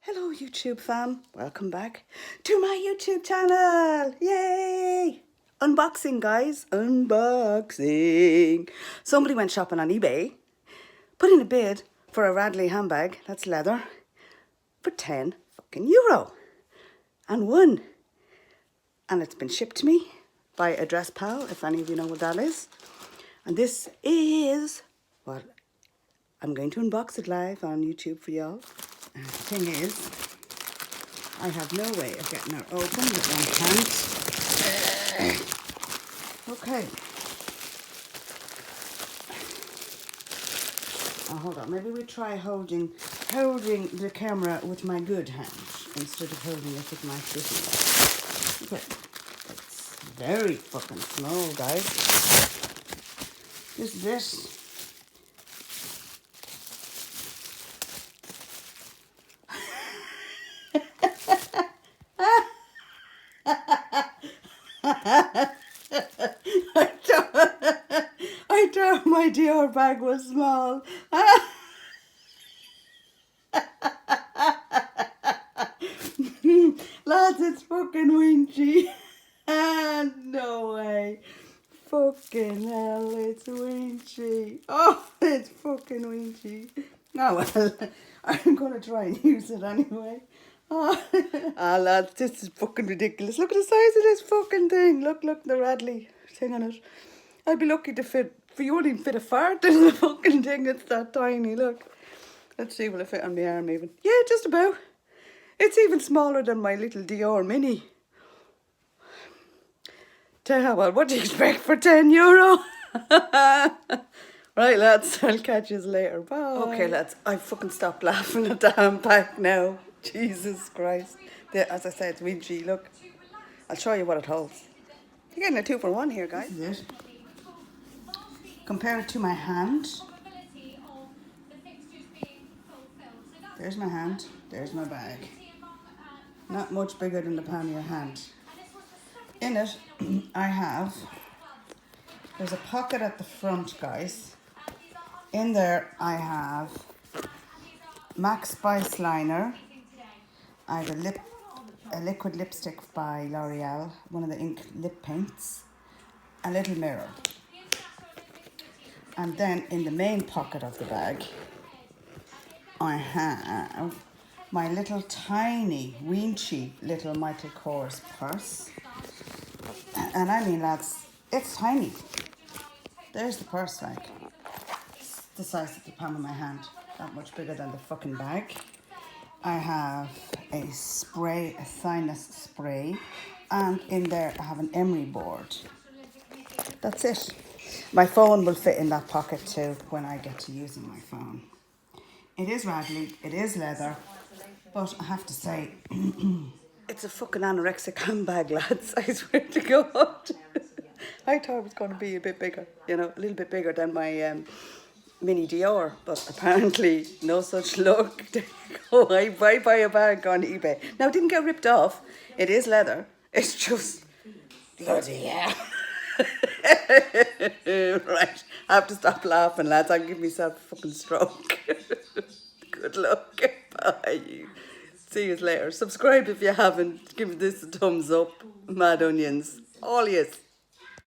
Hello YouTube fam, welcome back to my YouTube channel. Yay! Unboxing guys, unboxing. Somebody went shopping on eBay, put in a bid for a Radley handbag, that's leather, for 10 fucking euro. And won. And it's been shipped to me by a dress pal, if any of you know what that is. And this is what I'm going to unbox it live on YouTube for y'all. And the thing is, I have no way of getting her open with one hand. Okay. Oh, hold on. Maybe we try holding the camera with my good hand instead of holding it with my shitty one. Okay. It's very fucking small, guys. This is it. I thought my Dior bag was small. Lads, it's fucking winchy. No way. Fucking hell, it's winchy. Oh, it's fucking winchy. Oh well, I'm gonna try and use it anyway. Oh, lads, this is fucking ridiculous. Look at the size of this fucking thing. Look, the Radley thing on it. I'd be lucky to fit, you wouldn't even fit a fart in the fucking thing. It's that tiny, look. Let's see, will it fit on my arm even? Yeah, just about. It's even smaller than my little Dior mini. Well, what do you expect for 10 euro? Right, lads, I'll catch you later. Bye. Okay, lads, I fucking stopped laughing at the handbag now. Jesus Christ. As I said, it's winchy. Look, I'll show you what it holds. You're getting a 2 for 1 here, guys. This is it. Compare it to my hand. There's my hand. There's my bag. Not much bigger than the palm of your hand. In it, there's a pocket at the front, guys. In there, I have MAC Spice Liner. I have a liquid lipstick by L'Oreal, one of the ink lip paints, a little mirror. And then in the main pocket of the bag, I have my little tiny, wenchy little Michael Kors purse. And I mean, lads, it's tiny. There's the purse, like. It's the size of the palm of my hand. Not much bigger than the fucking bag. I have a spray, a sinus spray. And in there, I have an emery board. That's it. My phone will fit in that pocket too when I get to using my phone. It is Radley, it is leather, but I have to say, it's a fucking anorexic handbag, lads, I swear to God. I thought it was going to be a bit bigger, you know, a little bit bigger than my mini Dior, but apparently no such luck. I buy a bag on eBay. Now, it didn't get ripped off, it is leather, it's just bloody hell. Right, I have to stop laughing, lads. I'll give myself a fucking stroke. Good luck. Bye. See you later. Subscribe if you haven't. Give this a thumbs up. Mad onions. All yes.